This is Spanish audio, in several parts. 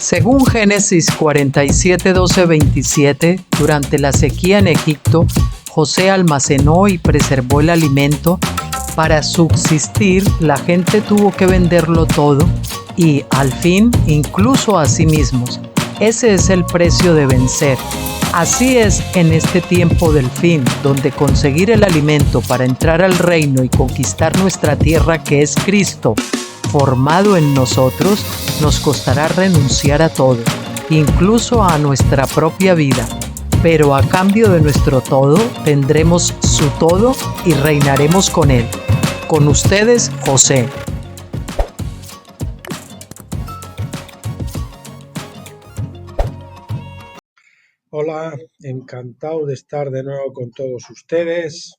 Según Génesis 47, 12, 27, durante la sequía en Egipto, José almacenó y preservó el alimento. Para subsistir, la gente tuvo que venderlo todo y, al fin, incluso a sí mismos. Ese es el precio de vencer. Así es en este tiempo del fin, donde conseguir el alimento para entrar al reino y conquistar nuestra tierra, que es Cristo, formado en nosotros, nos costará renunciar a todo, incluso a nuestra propia vida. Pero a cambio de nuestro todo, tendremos su todo y reinaremos con él. Con ustedes, José. Hola, encantado de estar de nuevo con todos ustedes.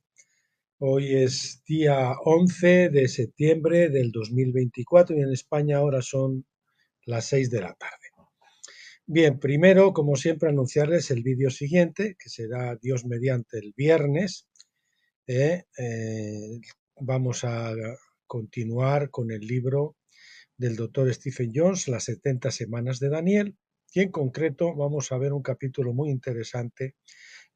Hoy es día 11 de septiembre del 2024 y en España ahora son las 6 de la tarde. Bien, primero, como siempre, anunciarles el vídeo siguiente, que será Dios mediante el viernes. Vamos a continuar con el libro del doctor Stephen Jones, Las 70 semanas de Daniel, y en concreto vamos a ver un capítulo muy interesante.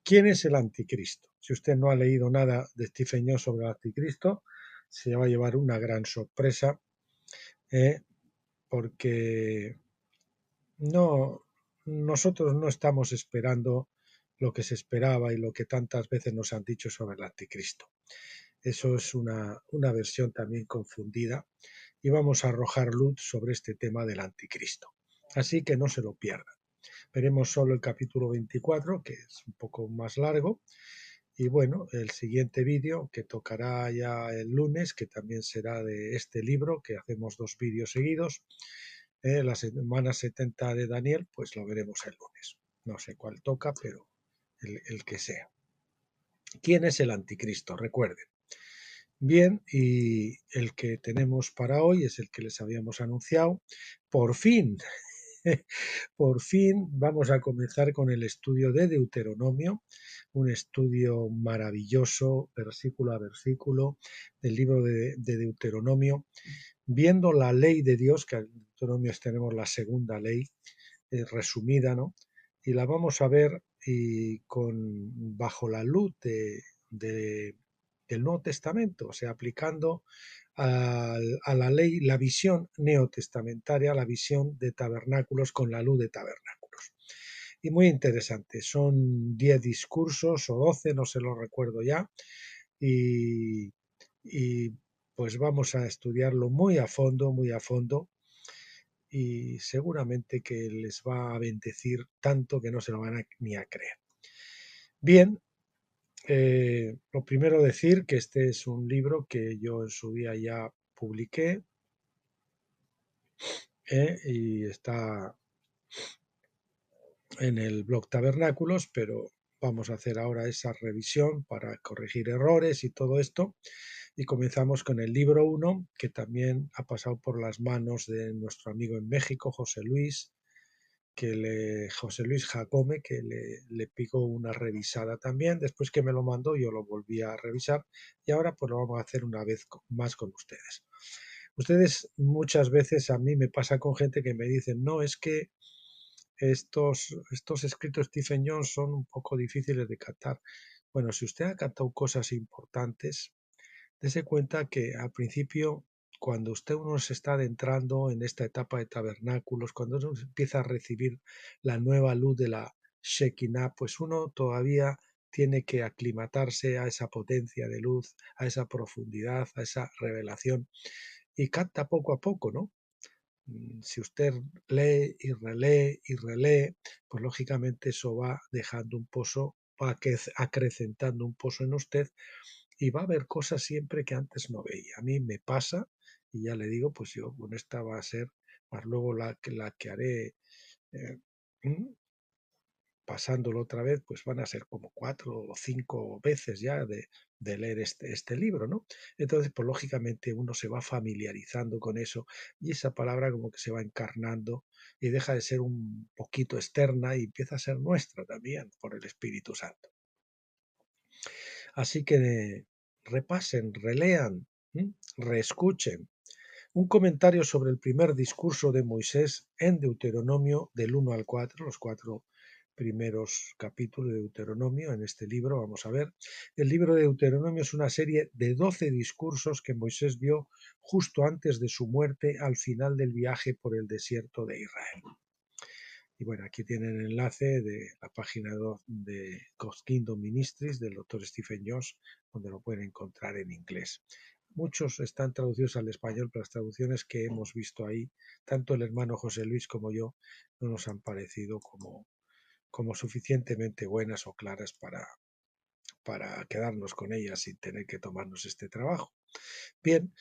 ¿Quién es el anticristo? Si usted no ha leído nada de Stephen Jones sobre el anticristo, se va a llevar una gran sorpresa, porque nosotros no estamos esperando lo que se esperaba y lo que tantas veces nos han dicho sobre el anticristo. Eso es una versión también confundida y vamos a arrojar luz sobre este tema del anticristo. Así que no se lo pierdan. Veremos solo el capítulo 24, que es un poco más largo. Y bueno, el siguiente vídeo que tocará ya el lunes, que también será de este libro, que hacemos 2 vídeos seguidos, la semana 70 de Daniel, pues lo veremos el lunes. No sé cuál toca, pero el que sea. ¿Quién es el anticristo? Recuerden. Bien, y el que tenemos para hoy es el que les habíamos anunciado. Por fin, por fin vamos a comenzar con el estudio de Deuteronomio, un estudio maravilloso, versículo a versículo, del libro de Deuteronomio, viendo la ley de Dios, que en Deuteronomio tenemos la segunda ley, resumida, ¿no? Y la vamos a ver y bajo la luz del Nuevo Testamento, o sea, aplicando a la ley la visión neotestamentaria, la visión de tabernáculos con la luz de tabernáculos. Y muy interesante, son 10 discursos o 12, no se lo recuerdo ya, y pues vamos a estudiarlo muy a fondo, y seguramente que les va a bendecir tanto que no se lo van ni a creer. Bien, lo primero decir que este es un libro que yo en su día ya publiqué, y está en el blog Tabernáculos, pero vamos a hacer ahora esa revisión para corregir errores y todo esto. Y comenzamos con el libro 1, que también ha pasado por las manos de nuestro amigo en México, José Luis Jacome, que le picó una revisada también. Después que me lo mandó, yo lo volví a revisar y ahora pues lo vamos a hacer una vez más con ustedes. Ustedes muchas veces, a mí me pasa con gente que me dicen, no, es que estos escritos de Stephen Jones son un poco difíciles de captar. Bueno, si usted ha captado cosas importantes, dese cuenta que al principio, cuando uno se está adentrando en esta etapa de tabernáculos, cuando uno empieza a recibir la nueva luz de la Shekinah, pues uno todavía tiene que aclimatarse a esa potencia de luz, a esa profundidad, a esa revelación, y capta poco a poco, ¿no? Si usted lee y relee, pues lógicamente eso va dejando un pozo, va acrecentando un pozo en usted y va a ver cosas siempre que antes no veía. A mí me pasa, y ya le digo, pues yo, bueno, esta va a ser, más luego la que haré, eh, pasándolo otra vez, pues van a ser como 4 o 5 veces ya de leer este libro, ¿no? Entonces, pues lógicamente uno se va familiarizando con eso y esa palabra como que se va encarnando y deja de ser un poquito externa y empieza a ser nuestra también por el Espíritu Santo. Así que repasen, relean, reescuchen, Un comentario sobre el primer discurso de Moisés en Deuteronomio del 1 al 4, los 4 primeros capítulos de Deuteronomio en este libro. Vamos a ver. El libro de Deuteronomio es una serie de 12 discursos que Moisés dio justo antes de su muerte al final del viaje por el desierto de Israel. Y bueno, aquí tienen el enlace de la página de God's Kingdom Ministries del Dr. Stephen Jones, donde lo pueden encontrar en inglés. Muchos están traducidos al español, pero las traducciones que hemos visto ahí, tanto el hermano José Luis como yo, no nos han parecido como suficientemente buenas o claras para quedarnos con ellas sin tener que tomarnos este trabajo. Bien,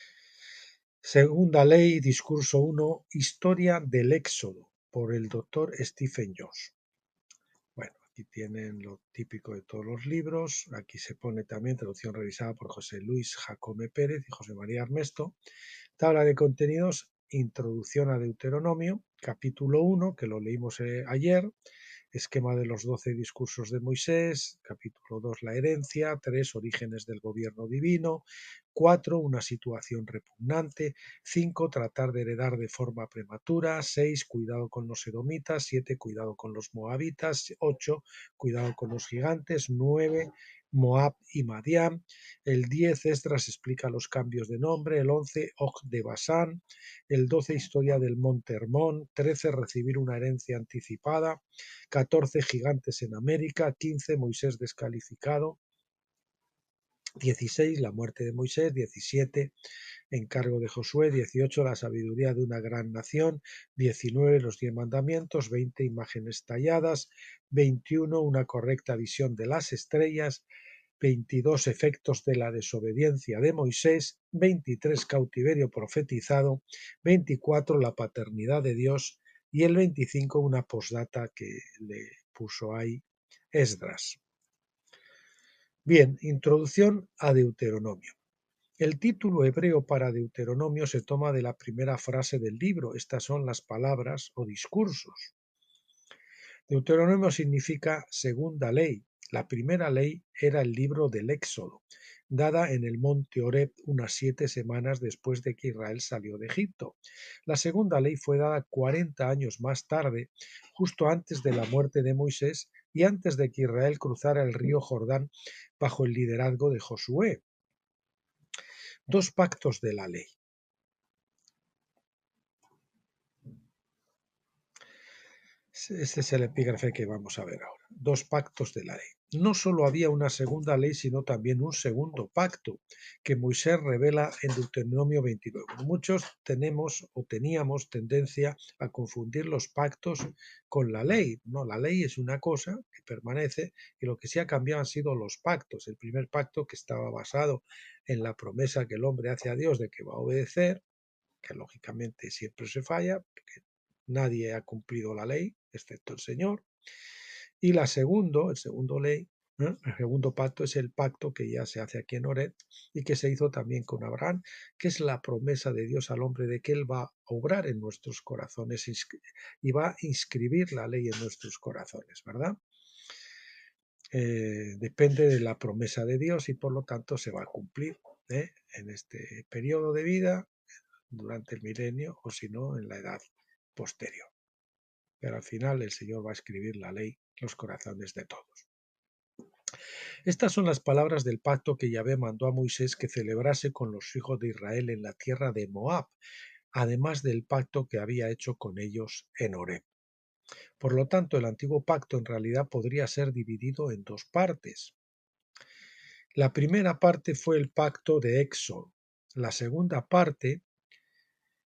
segunda ley, discurso 1, historia del Éxodo, por el doctor Stephen Jones. Bueno, aquí tienen lo típico de todos los libros. Aquí se pone también traducción revisada por José Luis Jacome Pérez y José María Armesto. Tabla de contenidos, introducción a Deuteronomio, capítulo 1, que lo leímos ayer, esquema de los 12 discursos de Moisés, capítulo 2, la herencia, 3, orígenes del gobierno divino, 4, una situación repugnante, 5, tratar de heredar de forma prematura, 6, cuidado con los edomitas, 7, cuidado con los moabitas, 8, cuidado con los gigantes, 9, Moab y Madián, el 10, Esdras explica los cambios de nombre, el 11, Og de Basán, el 12, historia del monte Hermón, 13, recibir una herencia anticipada, 14, gigantes en América, 15, Moisés descalificado, 16, la muerte de Moisés, 17, encargo de Josué, 18, la sabiduría de una gran nación, 19, los 10 mandamientos, 20, imágenes talladas, 21, una correcta visión de las estrellas, 22, efectos de la desobediencia de Moisés, 23, cautiverio profetizado, 24, la paternidad de Dios y el 25, una postdata que le puso ahí Esdras. Bien, introducción a Deuteronomio. El título hebreo para Deuteronomio se toma de la primera frase del libro. Estas son las palabras o discursos. Deuteronomio significa segunda ley. La primera ley era el libro del Éxodo, dada en el monte Horeb unas 7 semanas después de que Israel salió de Egipto. La segunda ley fue dada 40 años más tarde, justo antes de la muerte de Moisés y antes de que Israel cruzara el río Jordán bajo el liderazgo de Josué. Dos pactos de la ley. Este es el epígrafe que vamos a ver ahora. Dos pactos de la ley. No solo había una segunda ley, sino también un segundo pacto que Moisés revela en Deuteronomio 29. Muchos tenemos o teníamos tendencia a confundir los pactos con la ley. No, la ley es una cosa que permanece y lo que sí ha cambiado han sido los pactos. El primer pacto, que estaba basado en la promesa que el hombre hace a Dios de que va a obedecer, que lógicamente siempre se falla, porque nadie ha cumplido la ley, excepto el Señor. Y el segundo ley, el segundo pacto es el pacto que ya se hace aquí en Horeb y que se hizo también con Abraham, que es la promesa de Dios al hombre de que Él va a obrar en nuestros corazones y va a inscribir la ley en nuestros corazones, ¿verdad? Depende de la promesa de Dios y por lo tanto se va a cumplir en este periodo de vida, durante el milenio o si no en la edad posterior. Pero al final el Señor va a escribir la ley en los corazones de todos. Estas son las palabras del pacto que Yahvé mandó a Moisés que celebrase con los hijos de Israel en la tierra de Moab, además del pacto que había hecho con ellos en Horeb. Por lo tanto, el antiguo pacto en realidad podría ser dividido en dos partes. La primera parte fue el pacto de Éxodo. La segunda parte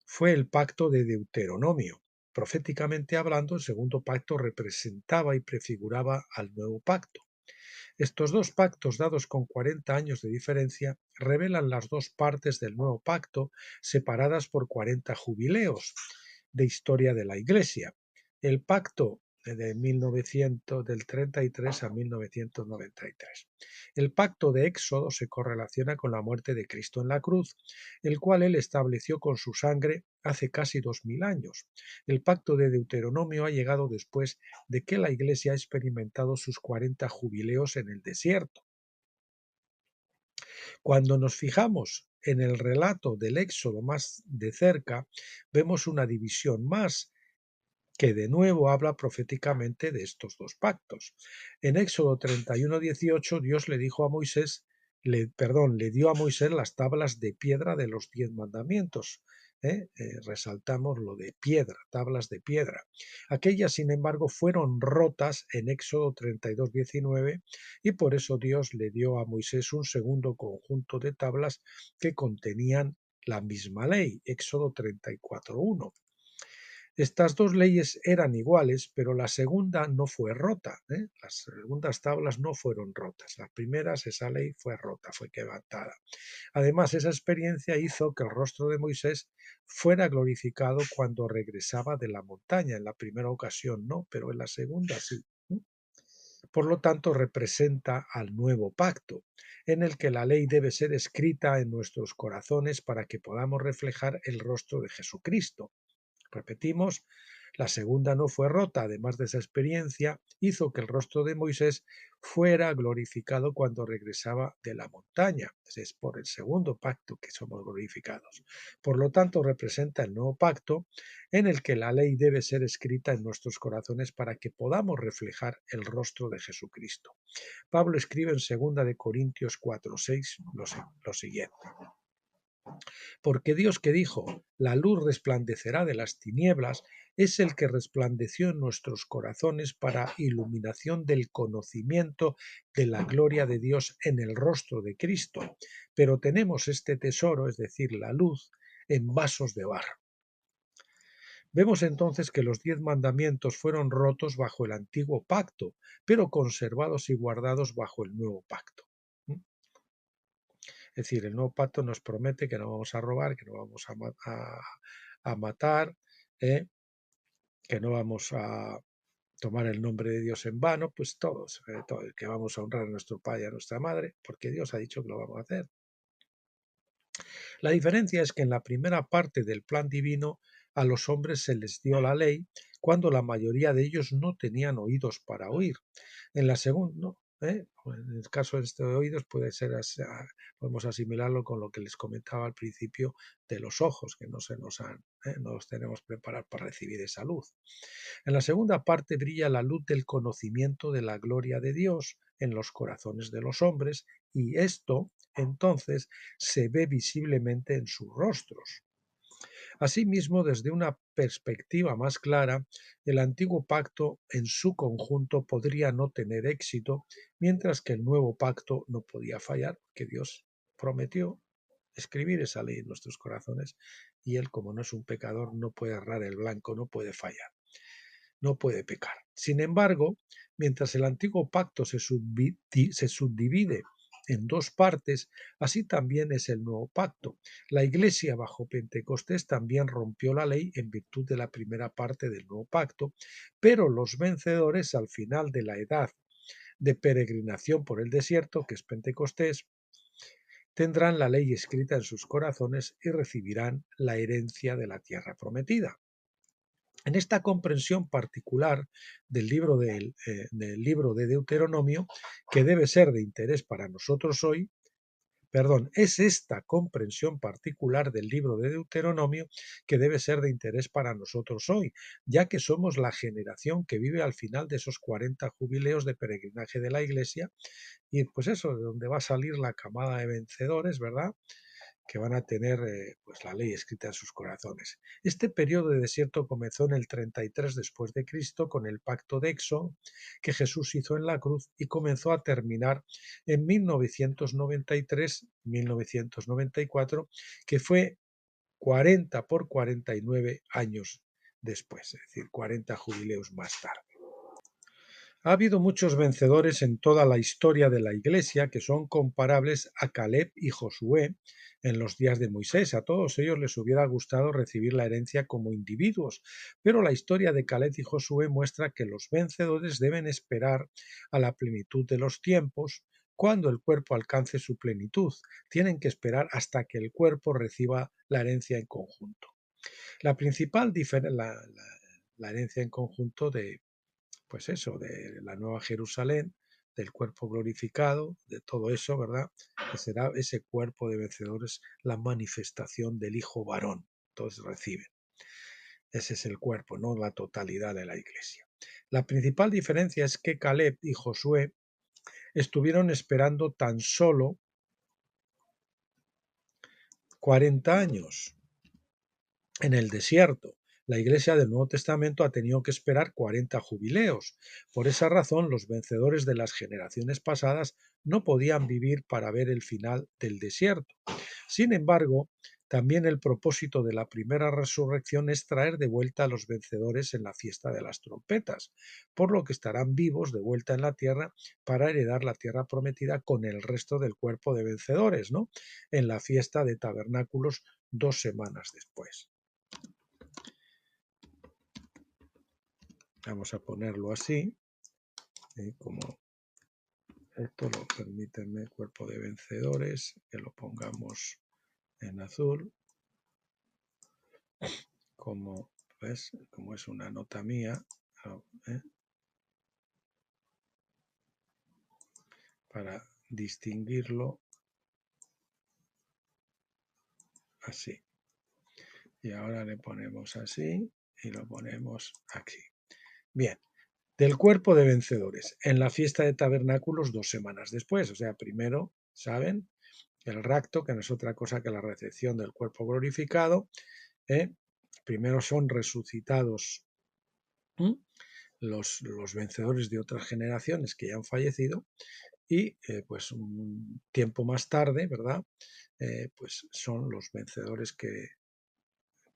fue el pacto de Deuteronomio. Proféticamente hablando, el segundo pacto representaba y prefiguraba al nuevo pacto. Estos dos pactos, dados con 40 años de diferencia, revelan las dos partes del nuevo pacto, separadas por 40 jubileos de historia de la Iglesia. El pacto de 1900, del 33 a 1993. El pacto de Éxodo se correlaciona con la muerte de Cristo en la cruz, el cual él estableció con su sangre hace casi 2000 años. El pacto de Deuteronomio ha llegado después de que la Iglesia ha experimentado sus 40 jubileos en el desierto. Cuando nos fijamos en el relato del Éxodo más de cerca, vemos una división más que de nuevo habla proféticamente de estos dos pactos. En Éxodo 31:18 Dios le dijo a Moisés, le dio a Moisés las tablas de piedra de los 10 mandamientos. Resaltamos lo de piedra, tablas de piedra. Aquellas, sin embargo, fueron rotas en Éxodo 32:19 y por eso Dios le dio a Moisés un segundo conjunto de tablas que contenían la misma ley, Éxodo 34:1. Estas dos leyes eran iguales, pero la segunda no fue rota. Las segundas tablas no fueron rotas. Las primeras, esa ley fue rota, fue quebrantada. Además, esa experiencia hizo que el rostro de Moisés fuera glorificado cuando regresaba de la montaña. En la primera ocasión no, pero en la segunda sí. Por lo tanto, representa al nuevo pacto, en el que la ley debe ser escrita en nuestros corazones para que podamos reflejar el rostro de Jesucristo. Repetimos, la segunda no fue rota, además de esa experiencia, hizo que el rostro de Moisés fuera glorificado cuando regresaba de la montaña. Es por el segundo pacto que somos glorificados. Por lo tanto, representa el nuevo pacto en el que la ley debe ser escrita en nuestros corazones para que podamos reflejar el rostro de Jesucristo. Pablo escribe en 2 de Corintios 4:6 lo siguiente. Porque Dios que dijo, la luz resplandecerá de las tinieblas, es el que resplandeció en nuestros corazones para iluminación del conocimiento de la gloria de Dios en el rostro de Cristo. Pero tenemos este tesoro, es decir, la luz, en vasos de barro. Vemos entonces que los 10 mandamientos fueron rotos bajo el antiguo pacto, pero conservados y guardados bajo el nuevo pacto. Es decir, el nuevo pacto nos promete que no vamos a robar, que no vamos a matar, que no vamos a tomar el nombre de Dios en vano, pues todos, que vamos a honrar a nuestro padre y a nuestra madre, porque Dios ha dicho que lo vamos a hacer. La diferencia es que en la primera parte del plan divino a los hombres se les dio la ley cuando la mayoría de ellos no tenían oídos para oír. En la segunda, no, en el caso de estos oídos puede ser, podemos asimilarlo con lo que les comentaba al principio de los ojos, que no se nos han, no los tenemos preparados para recibir esa luz. En la segunda parte brilla la luz del conocimiento de la gloria de Dios en los corazones de los hombres y esto entonces se ve visiblemente en sus rostros. Asimismo, desde una perspectiva más clara, el antiguo pacto en su conjunto podría no tener éxito, mientras que el nuevo pacto no podía fallar, que Dios prometió escribir esa ley en nuestros corazones y Él, como no es un pecador, no puede errar el blanco, no puede fallar, no puede pecar. Sin embargo, mientras el antiguo pacto se subdivide en dos partes, así también es el nuevo pacto. La Iglesia bajo Pentecostés también rompió la ley en virtud de la primera parte del nuevo pacto, pero los vencedores al final de la edad de peregrinación por el desierto, que es Pentecostés, tendrán la ley escrita en sus corazones y recibirán la herencia de la tierra prometida. En esta comprensión particular del libro de Deuteronomio, que debe ser de interés para nosotros hoy, es esta comprensión particular del libro de Deuteronomio que debe ser de interés para nosotros hoy, ya que somos la generación que vive al final de esos 40 jubileos de peregrinaje de la Iglesia y pues eso, de donde va a salir la camada de vencedores, ¿verdad?, que van a tener pues la ley escrita en sus corazones. Este periodo de desierto comenzó en el 33 después de Cristo con el pacto de Éxodo que Jesús hizo en la cruz y comenzó a terminar en 1993-1994, que fue 40 por 49 años después, es decir, 40 jubileos más tarde. Ha habido muchos vencedores en toda la historia de la Iglesia que son comparables a Caleb y Josué en los días de Moisés. A todos ellos les hubiera gustado recibir la herencia como individuos, pero la historia de Caleb y Josué muestra que los vencedores deben esperar a la plenitud de los tiempos cuando el cuerpo alcance su plenitud. Tienen que esperar hasta que el cuerpo reciba la herencia en conjunto. La principal diferencia, la herencia en conjunto de la Nueva Jerusalén, del cuerpo glorificado, de todo eso, ¿verdad? Que será ese cuerpo de vencedores la manifestación del Hijo varón. Entonces reciben. Ese es el cuerpo, no la totalidad de la iglesia. La principal diferencia es que Caleb y Josué estuvieron esperando tan solo 40 años en el desierto. La Iglesia del Nuevo Testamento ha tenido que esperar 40 jubileos. Por esa razón, los vencedores de las generaciones pasadas no podían vivir para ver el final del desierto. Sin embargo, también el propósito de la primera resurrección es traer de vuelta a los vencedores en la fiesta de las trompetas, por lo que estarán vivos de vuelta en la tierra para heredar la tierra prometida con el resto del cuerpo de vencedores, ¿no? En la fiesta de tabernáculos 2 semanas después. Vamos a ponerlo así, como esto lo permíteme, cuerpo de vencedores, que lo pongamos en azul, como, ¿ves? Como es una nota mía, ¿eh? Para distinguirlo así. Y ahora le ponemos así y lo ponemos aquí. Bien, del cuerpo de vencedores, en la fiesta de tabernáculos 2 semanas después, o sea, primero, ¿saben? El rapto, que no es otra cosa que la recepción del cuerpo glorificado, primero son resucitados los vencedores de otras generaciones que ya han fallecido y pues un tiempo más tarde, ¿verdad? Pues son los vencedores que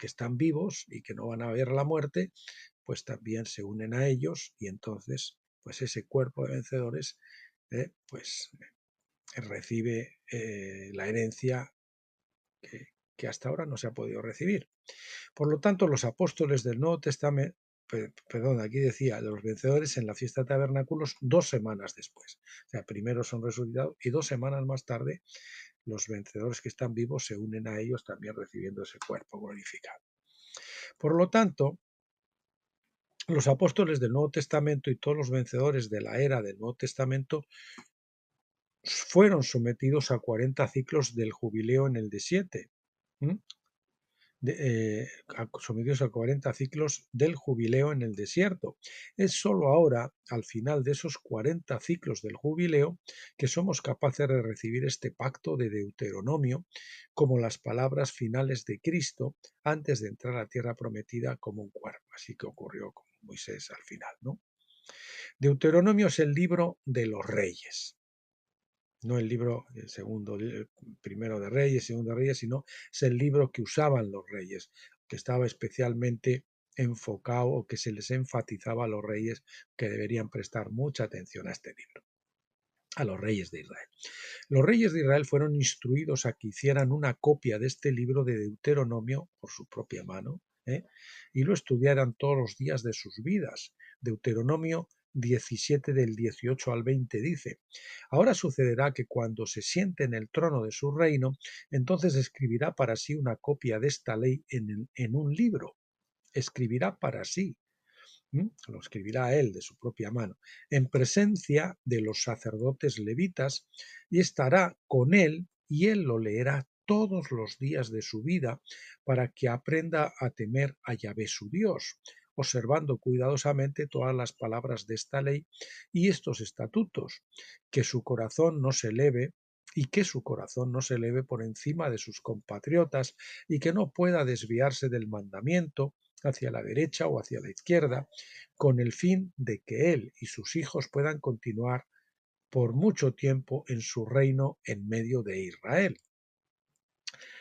están vivos y que no van a ver la muerte, pues también se unen a ellos y entonces pues ese cuerpo de vencedores pues recibe la herencia que hasta ahora no se ha podido recibir. Por lo tanto, los apóstoles del Nuevo Testamento, perdón, aquí decía, los vencedores en la fiesta de tabernáculos 2 semanas después. O sea, primero son resucitados y 2 semanas más tarde los vencedores que están vivos se unen a ellos también recibiendo ese cuerpo glorificado. Por lo tanto, los apóstoles del Nuevo Testamento y todos los vencedores de la era del Nuevo Testamento fueron sometidos a 40 ciclos del jubileo en el desierto. Sometidos a 40 ciclos del jubileo en el desierto. Es sólo ahora, al final de esos 40 ciclos del jubileo, que somos capaces de recibir este pacto de Deuteronomio como las palabras finales de Cristo antes de entrar a la tierra prometida como un cuerpo. Así que ocurrió con Moisés al final, ¿no? Deuteronomio es el libro de los reyes. No el libro primero de Reyes, segundo de Reyes, sino es el libro que usaban los reyes, que estaba especialmente enfocado o que se les enfatizaba a los reyes que deberían prestar mucha atención a este libro, a los reyes de Israel. Los reyes de Israel fueron instruidos a que hicieran una copia de este libro de Deuteronomio por su propia mano y lo estudiaran todos los días de sus vidas. Deuteronomio 17 del 18 al 20 dice: ahora sucederá que cuando se siente en el trono de su reino, entonces escribirá para sí una copia de esta ley en un libro. Escribirá para sí. Lo escribirá él de su propia mano, en presencia de los sacerdotes levitas, y estará con él, y él lo leerá todos los días de su vida, para que aprenda a temer a Yahvé su Dios, observando cuidadosamente todas las palabras de esta ley y estos estatutos, que su corazón no se eleve y que su corazón no se eleve por encima de sus compatriotas y que no pueda desviarse del mandamiento hacia la derecha o hacia la izquierda, con el fin de que él y sus hijos puedan continuar por mucho tiempo en su reino en medio de Israel.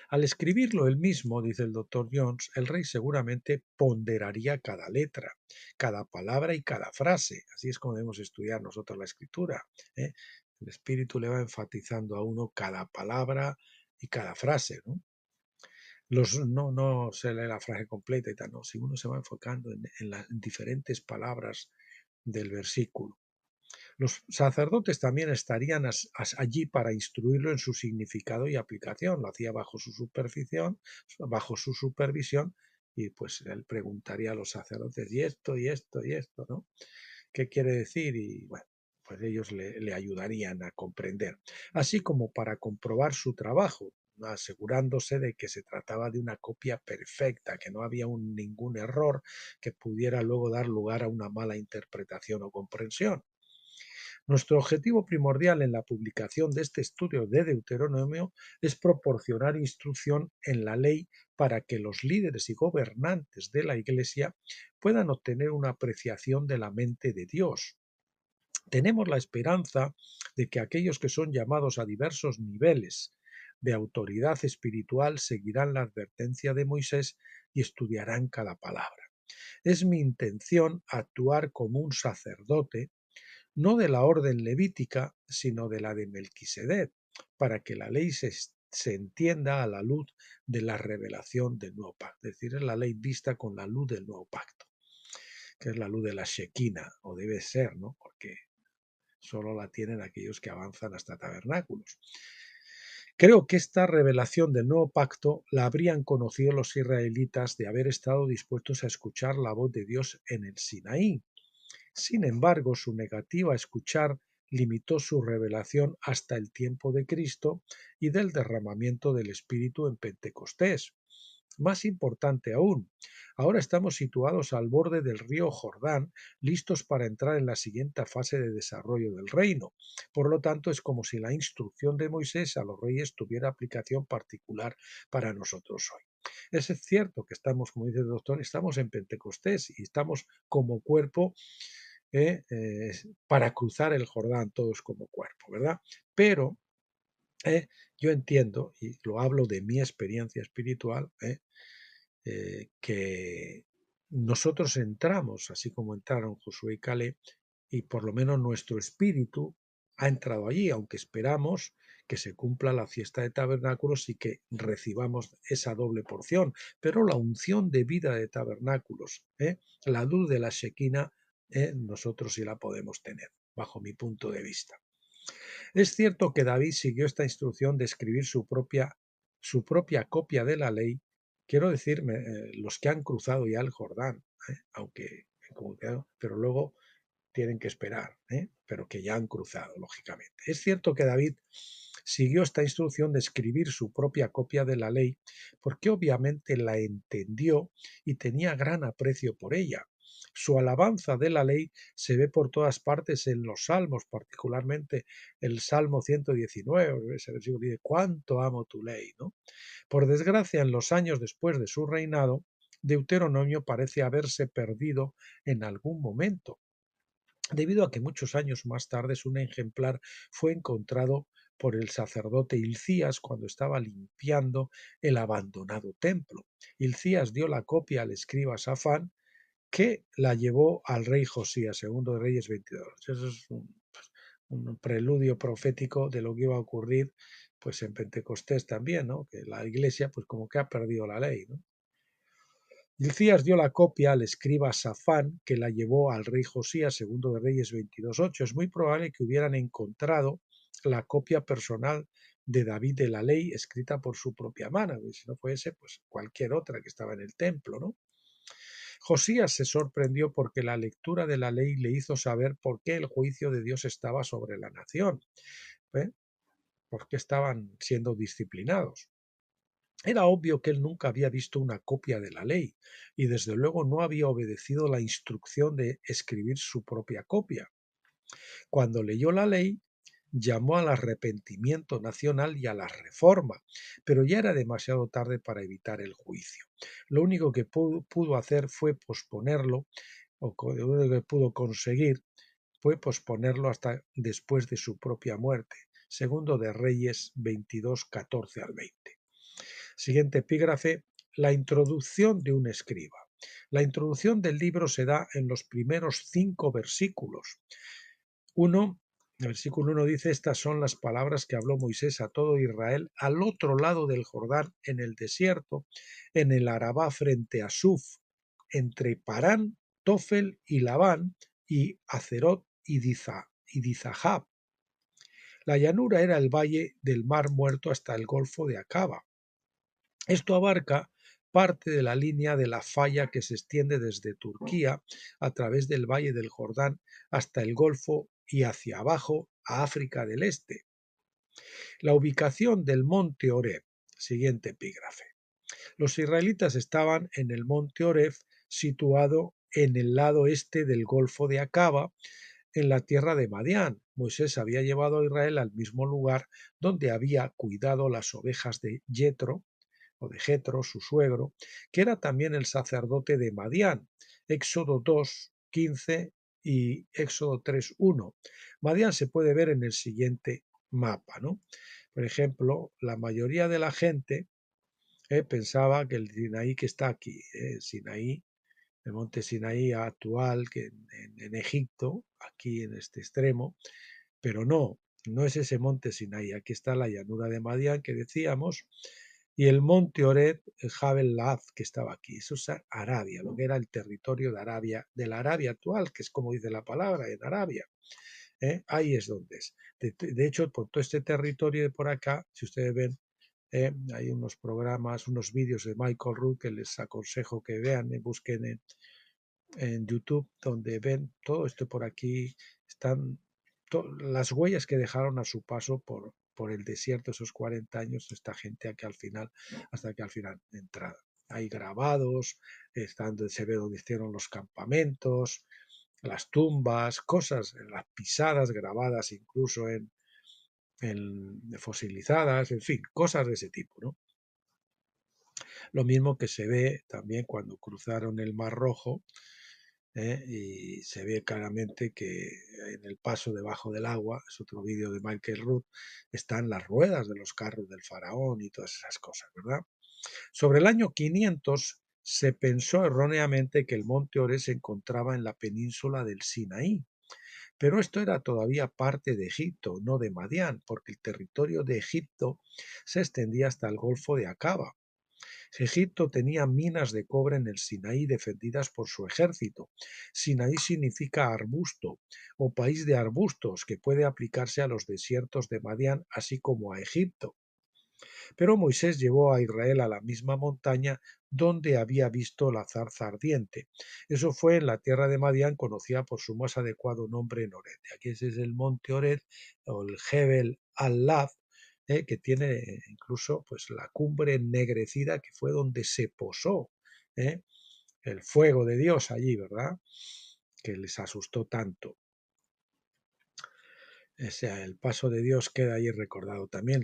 Al escribirlo él mismo, dice el doctor Jones, el rey seguramente ponderaría cada letra, cada palabra y cada frase. Así es como debemos estudiar nosotros la escritura. El Espíritu le va enfatizando a uno cada palabra y cada frase, ¿no? No se lee la frase completa y tal, no, si uno se va enfocando en las diferentes palabras del versículo. Los sacerdotes también estarían allí para instruirlo en su significado y aplicación. Lo hacía bajo su supervisión, y pues él preguntaría a los sacerdotes, y esto, ¿no? ¿Qué quiere decir? Y bueno, pues ellos le ayudarían a comprender, así como para comprobar su trabajo, asegurándose de que se trataba de una copia perfecta, que no había ningún error que pudiera luego dar lugar a una mala interpretación o comprensión. Nuestro objetivo primordial en la publicación de este estudio de Deuteronomio es proporcionar instrucción en la ley para que los líderes y gobernantes de la Iglesia puedan obtener una apreciación de la mente de Dios. Tenemos la esperanza de que aquellos que son llamados a diversos niveles de autoridad espiritual seguirán la advertencia de Moisés y estudiarán cada palabra. Es mi intención actuar como un sacerdote, no de la orden levítica, sino de la de Melquisedec, para que la ley se entienda a la luz de la revelación del nuevo pacto, es decir, es la ley vista con la luz del nuevo pacto, que es la luz de la Shekinah, o debe ser, ¿no? Porque solo la tienen aquellos que avanzan hasta tabernáculos. Creo que esta revelación del nuevo pacto la habrían conocido los israelitas de haber estado dispuestos a escuchar la voz de Dios en el Sinaí. Sin embargo, su negativa a escuchar limitó su revelación hasta el tiempo de Cristo y del derramamiento del Espíritu en Pentecostés. Más importante aún, ahora estamos situados al borde del río Jordán, listos para entrar en la siguiente fase de desarrollo del reino. Por lo tanto, es como si la instrucción de Moisés a los reyes tuviera aplicación particular para nosotros hoy. Es cierto que estamos, como dice el doctor, estamos en Pentecostés y estamos como cuerpo para cruzar el Jordán todos como cuerpo, ¿verdad? Pero yo entiendo, y lo hablo de mi experiencia espiritual, que nosotros entramos, así como entraron Josué y Caleb, y por lo menos nuestro espíritu ha entrado allí, aunque esperamos que se cumpla la fiesta de tabernáculos y que recibamos esa doble porción. Pero la unción de vida de tabernáculos, la luz de la Shekinah, nosotros sí la podemos tener, bajo mi punto de vista. Es cierto que David siguió esta instrucción de escribir su propia copia de la ley, quiero decir, los que han cruzado ya el Jordán, aunque, pero luego tienen que esperar, pero que ya han cruzado, lógicamente. Es cierto que David siguió esta instrucción de escribir su propia copia de la ley, porque obviamente la entendió y tenía gran aprecio por ella. Su alabanza de la ley se ve por todas partes en los salmos, particularmente el Salmo 119, ese versículo dice, ¿cuánto amo tu ley? ¿No? Por desgracia, en los años después de su reinado, Deuteronomio parece haberse perdido en algún momento, debido a que muchos años más tarde un ejemplar fue encontrado por el sacerdote Hilcías cuando estaba limpiando el abandonado templo. Hilcías dio la copia al escriba Safán, que la llevó al rey Josías, segundo de Reyes 22. Eso es un preludio profético de lo que iba a ocurrir pues en Pentecostés también, ¿no? Que la iglesia pues como que ha perdido la ley, ¿no? Hilcías dio la copia al escriba Safán, que la llevó al rey Josías, segundo de Reyes 22:8. Es muy probable que hubieran encontrado la copia personal de David de la ley escrita por su propia mano, y si no fuese, pues cualquier otra que estaba en el templo, ¿no? Josías se sorprendió porque la lectura de la ley le hizo saber por qué el juicio de Dios estaba sobre la nación, ¿eh? Por qué estaban siendo disciplinados. Era obvio que él nunca había visto una copia de la ley y desde luego no había obedecido la instrucción de escribir su propia copia. Cuando leyó la ley, llamó al arrepentimiento nacional y a la reforma, pero ya era demasiado tarde para evitar el juicio. Lo único que pudo hacer fue posponerlo, o lo único que pudo conseguir fue posponerlo hasta después de su propia muerte. Segundo de Reyes 22, 14 al 20. Siguiente epígrafe, la introducción de un escriba. La introducción del libro se da en los primeros 5 versículos. El versículo 1 dice, estas son las palabras que habló Moisés a todo Israel al otro lado del Jordán, en el desierto, en el Arabá frente a Suf, entre Parán, Tofel y Labán, y Acerot y Dizahab. La llanura era el valle del Mar Muerto hasta el Golfo de Acaba. Esto abarca parte de la línea de la falla que se extiende desde Turquía a través del Valle del Jordán hasta el Golfo y hacia abajo a África del Este. La ubicación del monte Oreb, siguiente epígrafe. Los israelitas estaban en el monte Oreb, situado en el lado este del Golfo de Acaba, en la tierra de Madián. Moisés había llevado a Israel al mismo lugar donde había cuidado las ovejas de Jetro, o de Jetro, su suegro, que era también el sacerdote de Madián. Éxodo 2:15 y Éxodo 3:1. Madián se puede ver en el siguiente mapa, ¿no? Por ejemplo, la mayoría de la gente pensaba que el Sinaí que está aquí, Sinaí, el monte Sinaí actual, que en Egipto, aquí en este extremo, pero no, no es ese monte Sinaí. Aquí está la llanura de Madián que decíamos, y el monte Oreb, el Jabel Laz, que estaba aquí. Eso es Arabia, lo que era el territorio de Arabia, de la Arabia actual, que es como dice la palabra, en Arabia. Ahí es donde es. De hecho, por todo este territorio de por acá, si ustedes ven, hay unos programas, unos vídeos de Michael Root que les aconsejo que vean, busquen en YouTube, donde ven todo esto por aquí, están las huellas que dejaron a su paso por el desierto esos 40 años, esta gente aquí al final, hasta que al final entraron. Hay grabados, se ve donde hicieron los campamentos, las tumbas, cosas, las pisadas grabadas incluso en fosilizadas, en fin, cosas de ese tipo, ¿no? Lo mismo que se ve también cuando cruzaron el Mar Rojo, y se ve claramente que en el paso debajo del agua, es otro vídeo de Michael Root, están las ruedas de los carros del faraón y todas esas cosas, ¿verdad? Sobre el año 500 se pensó erróneamente que el monte Ore se encontraba en la península del Sinaí, pero esto era todavía parte de Egipto, no de Madián, porque el territorio de Egipto se extendía hasta el Golfo de Acaba. Egipto tenía minas de cobre en el Sinaí defendidas por su ejército. Sinaí significa arbusto o país de arbustos, que puede aplicarse a los desiertos de Madián así como a Egipto. Pero Moisés llevó a Israel a la misma montaña donde había visto la zarza ardiente. Eso fue en la tierra de Madián, conocida por su más adecuado nombre en Ored. Aquí ese es el monte Ored o el Jebel al-Laz, que tiene incluso pues la cumbre ennegrecida, que fue donde se posó el fuego de Dios allí, ¿verdad? Que les asustó tanto. O sea, el paso de Dios queda ahí recordado. También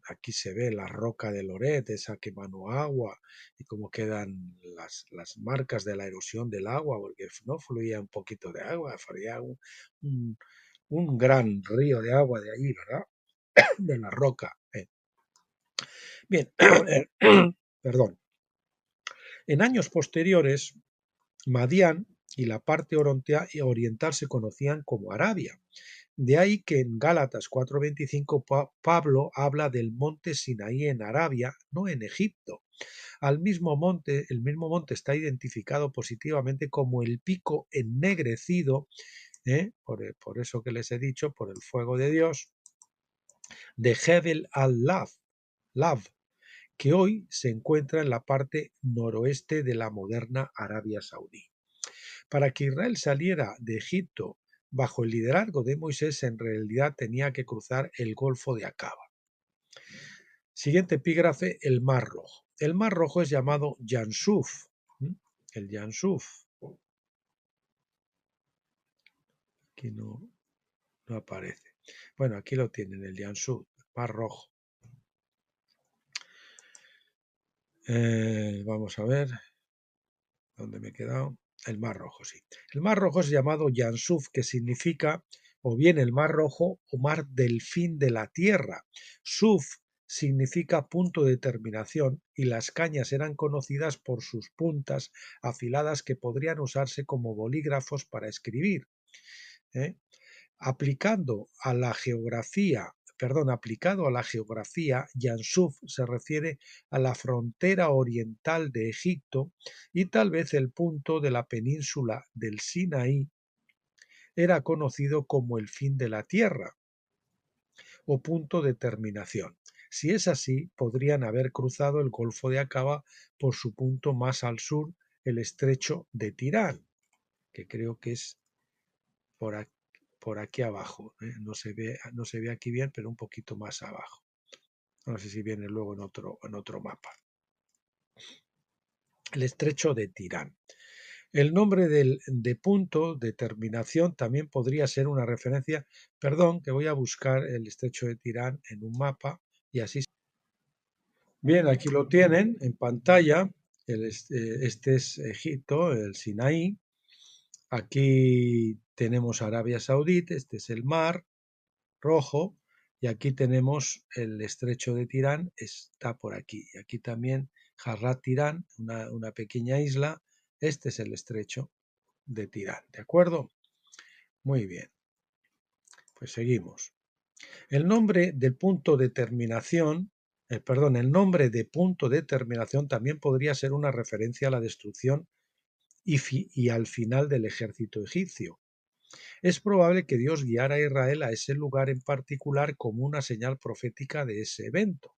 aquí se ve la roca de Loret, esa que manó agua, y cómo quedan las marcas de la erosión del agua, porque no fluía un poquito de agua, fluía un, un gran río de agua de allí, ¿verdad? De la roca. Bien, perdón. En años posteriores, Madián y la parte oriental se conocían como Arabia. De ahí que en Gálatas 4:25 Pablo habla del monte Sinaí en Arabia, no en Egipto. El mismo monte está identificado positivamente como el pico ennegrecido, por eso que les he dicho, por el fuego de Dios, de Jebel al-Lav, que hoy se encuentra en la parte noroeste de la moderna Arabia Saudí. Para que Israel saliera de Egipto bajo el liderazgo de Moisés, en realidad tenía que cruzar el Golfo de Acaba. Siguiente epígrafe, el Mar Rojo. El Mar Rojo es llamado Yansuf. El Yansuf. Aquí no aparece. Bueno, aquí lo tienen, el Yansuf, el Mar Rojo. Vamos a ver. ¿Dónde me he quedado? El Mar Rojo, sí. El Mar Rojo es llamado Yansuf, que significa o bien el Mar Rojo o Mar del fin de la tierra. Suf significa punto de terminación y las cañas eran conocidas por sus puntas afiladas que podrían usarse como bolígrafos para escribir. Aplicado a la geografía, Yansuf se refiere a la frontera oriental de Egipto y tal vez el punto de la península del Sinaí era conocido como el fin de la tierra o punto de terminación. Si es así, podrían haber cruzado el Golfo de Acaba por su punto más al sur, el estrecho de Tirán, que creo que es por por aquí abajo, ¿eh? No se ve aquí bien, pero un poquito más abajo. No sé si viene luego en otro mapa. El estrecho de Tirán. El nombre de punto de terminación también podría ser una referencia. Perdón, que voy a buscar el estrecho de Tirán en un mapa y así. Bien, aquí lo tienen en pantalla. Este es Egipto, el Sinaí. Aquí tenemos Arabia Saudita, este es el mar Rojo, y aquí tenemos el estrecho de Tirán, está por aquí. Y aquí también Jarrat Tirán, una pequeña isla. Este es el estrecho de Tirán, ¿de acuerdo? Muy bien, pues seguimos. El nombre del punto de terminación, el nombre de punto de terminación también podría ser una referencia a la destrucción y al final del ejército egipcio. Es probable que Dios guiara a Israel a ese lugar en particular como una señal profética de ese evento.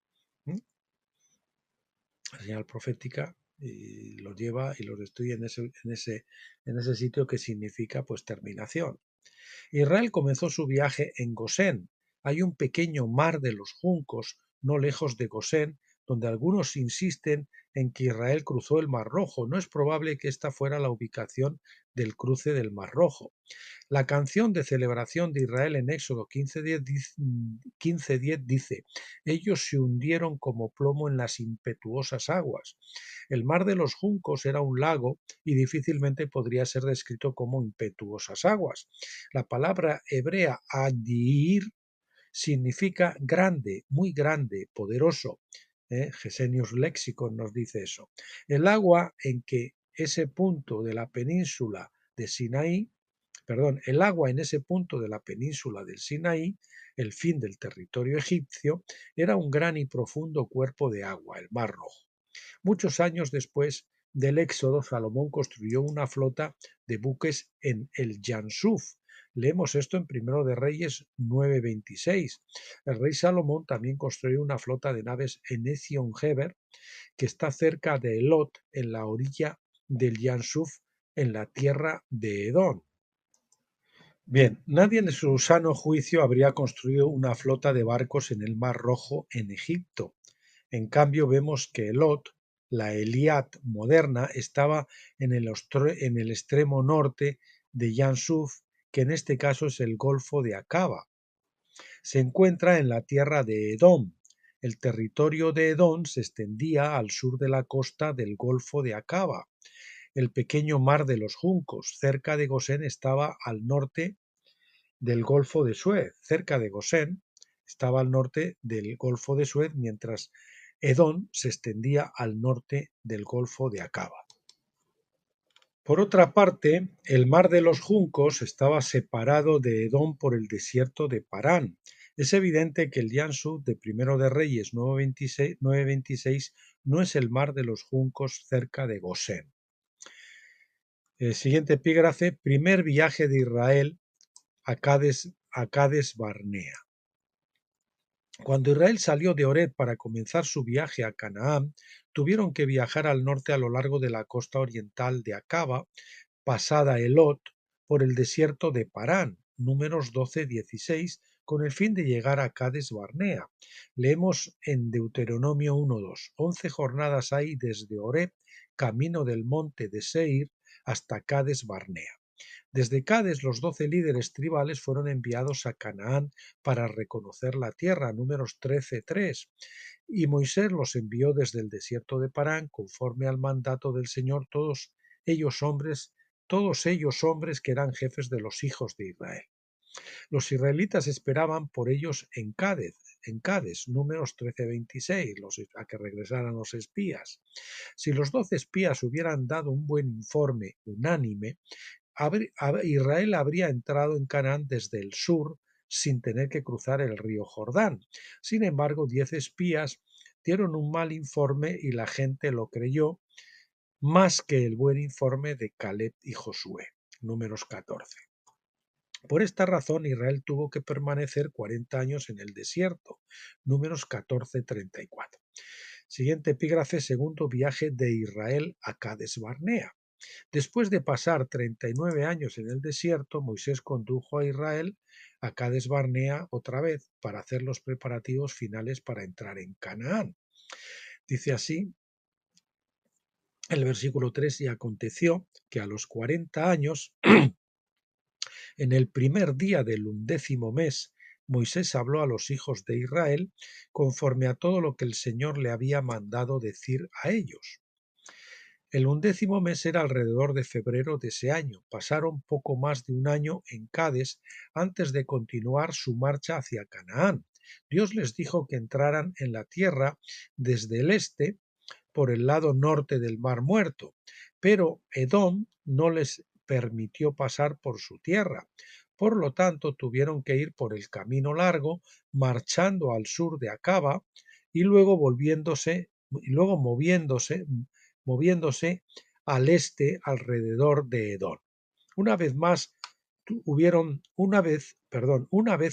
La señal profética y lo lleva y lo destruye en ese sitio que significa pues terminación. Israel comenzó su viaje en Gosén. Hay un pequeño mar de los juncos no lejos de Gosén, donde algunos insisten en que Israel cruzó el Mar Rojo. No es probable que esta fuera la ubicación del cruce del Mar Rojo. La canción de celebración de Israel en Éxodo 15:10 dice: ellos se hundieron como plomo en las impetuosas aguas. El mar de los juncos era un lago y difícilmente podría ser descrito como impetuosas aguas. La palabra hebrea adir significa grande, muy grande, poderoso. Gesenius Lexicon nos dice eso. El agua en que ese punto de la península de Sinaí, el agua en ese punto de la península del Sinaí, el fin del territorio egipcio, era un gran y profundo cuerpo de agua, el Mar Rojo. Muchos años después del éxodo, Salomón construyó una flota de buques en el Yansuf. Leemos esto en Primero de Reyes 9:26. El rey Salomón también construyó una flota de naves en Ezion-Geber, que está cerca de Elot, en la orilla del Yansuf, en la tierra de Edom. Bien, nadie en su sano juicio habría construido una flota de barcos en el Mar Rojo en Egipto. En cambio, vemos que Elot, la Eliat moderna, estaba en el extremo norte de Yansuf, que en este caso es el Golfo de Acaba. Se encuentra en la tierra de Edom. El territorio de Edom se extendía al sur de la costa del Golfo de Acaba. El pequeño mar de los Juncos, cerca de Gosén, estaba al norte del Golfo de Suez. Cerca de Gosén estaba al norte del Golfo de Suez, mientras Edom se extendía al norte del Golfo de Acaba. Por otra parte, el mar de los Juncos estaba separado de Edom por el desierto de Parán. Es evidente que el Yansuf de Primero de Reyes 9:26 no es el mar de los Juncos cerca de Gosén. El siguiente epígrafe: primer viaje de Israel a Cades Barnea. Cuando Israel salió de Oreb para comenzar su viaje a Canaán, tuvieron que viajar al norte a lo largo de la costa oriental de Acaba, pasada Elot, por el desierto de Parán, Números 12:16, con el fin de llegar a Cades Barnea. Leemos en Deuteronomio 1:2: 11 jornadas hay desde Oreb, camino del monte de Seir, hasta Cades Barnea. Desde Cades, los 12 líderes tribales fueron enviados a Canaán para reconocer la tierra, Números 13:3, y Moisés los envió desde el desierto de Parán, conforme al mandato del Señor, todos ellos hombres que eran jefes de los hijos de Israel. Los israelitas esperaban por ellos en Cades, Números 13:26, a que regresaran los espías. Si los 12 espías hubieran dado un buen informe unánime, Israel habría entrado en Canaán desde el sur sin tener que cruzar el río Jordán. Sin embargo, 10 espías dieron un mal informe y la gente lo creyó, más que el buen informe de Caleb y Josué. Números 14. Por esta razón, Israel tuvo que permanecer 40 años en el desierto. Números 14:34. Siguiente epígrafe: segundo viaje de Israel a Cades Barnea. Después de pasar 39 años en el desierto, Moisés condujo a Israel a Cades Barnea otra vez para hacer los preparativos finales para entrar en Canaán. Dice así el versículo 3: y aconteció que a los 40 años, en el primer día del 11º mes, Moisés habló a los hijos de Israel conforme a todo lo que el Señor le había mandado decir a ellos. El 11º mes era alrededor de febrero de ese año. Pasaron poco más de un año en Cades antes de continuar su marcha hacia Canaán. Dios les dijo que entraran en la tierra desde el este por el lado norte del Mar Muerto, pero Edom no les permitió pasar por su tierra. Por lo tanto, tuvieron que ir por el camino largo, marchando al sur de Acaba y luego moviéndose al este alrededor de Edom. Una vez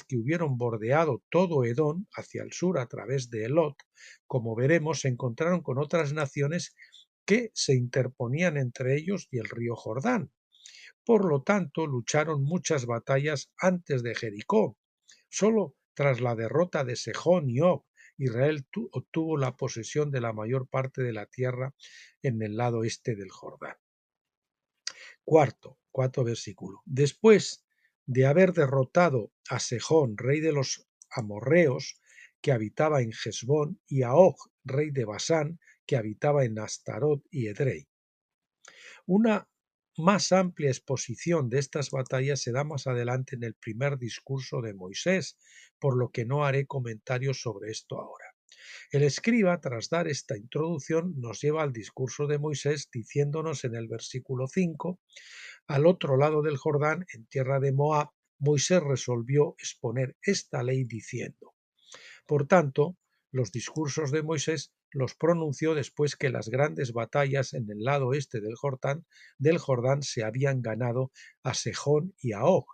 que hubieron bordeado todo Edom hacia el sur a través de Elot, como veremos, se encontraron con otras naciones que se interponían entre ellos y el río Jordán. Por lo tanto, lucharon muchas batallas antes de Jericó. Solo tras la derrota de Sejón y Og, Israel obtuvo la posesión de la mayor parte de la tierra en el lado este del Jordán. Cuarto versículo. Después de haber derrotado a Sejón, rey de los amorreos, que habitaba en Hesbón, y a Og, rey de Basán, que habitaba en Astarot y Edrei. Una más amplia exposición de estas batallas se da más adelante en el primer discurso de Moisés, por lo que no haré comentarios sobre esto ahora. El escriba, tras dar esta introducción, nos lleva al discurso de Moisés, diciéndonos en el versículo 5: al otro lado del Jordán, en tierra de Moab, Moisés resolvió exponer esta ley diciendo. Por tanto, los discursos de Moisés los pronunció después que las grandes batallas en el lado este del Jordán se habían ganado a Sejón y a Og.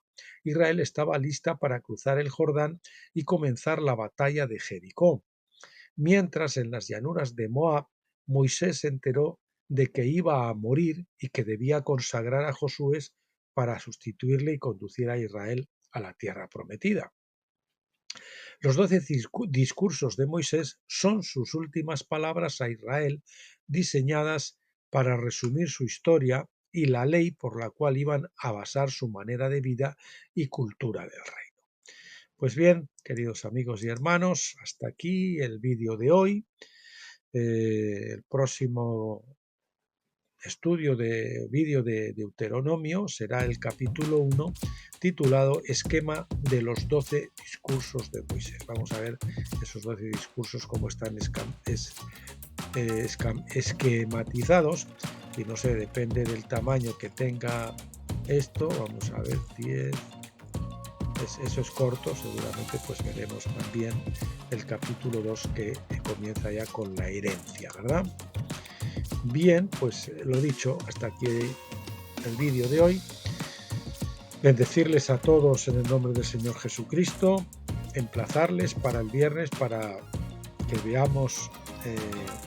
Israel estaba lista para cruzar el Jordán y comenzar la batalla de Jericó. Mientras en las llanuras de Moab, Moisés se enteró de que iba a morir y que debía consagrar a Josué para sustituirle y conducir a Israel a la tierra prometida. Los 12 discursos de Moisés son sus últimas palabras a Israel, diseñadas para resumir su historia y la ley por la cual iban a basar su manera de vida y cultura del reino. Pues bien, queridos amigos y hermanos, hasta aquí el vídeo de hoy. El próximo vídeo de Deuteronomio será el capítulo 1, titulado Esquema de los 12 discursos de Moisés. Vamos a ver esos 12 discursos cómo están esquematizados, y no sé, depende del tamaño que tenga esto. Vamos a ver, 10. Eso es corto, seguramente pues veremos también el capítulo 2 que comienza ya con la herencia, ¿verdad? Bien, pues lo dicho, hasta aquí el vídeo de hoy. Bendecirles a todos en el nombre del Señor Jesucristo, emplazarles para el viernes para que veamos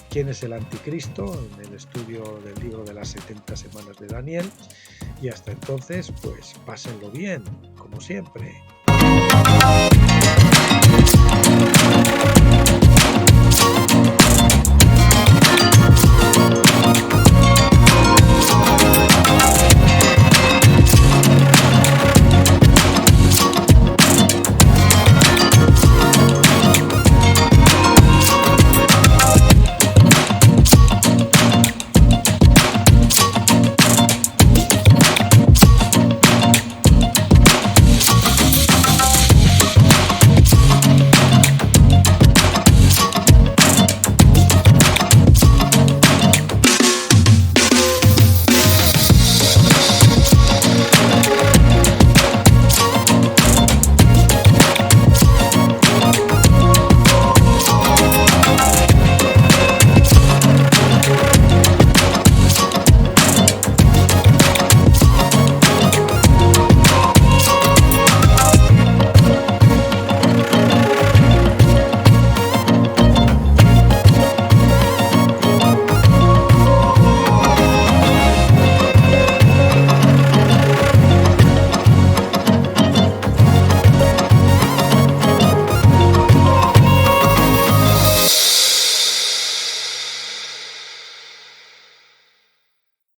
quién es el anticristo en el estudio del libro de las 70 semanas de Daniel, y hasta entonces pues pásenlo bien, como siempre.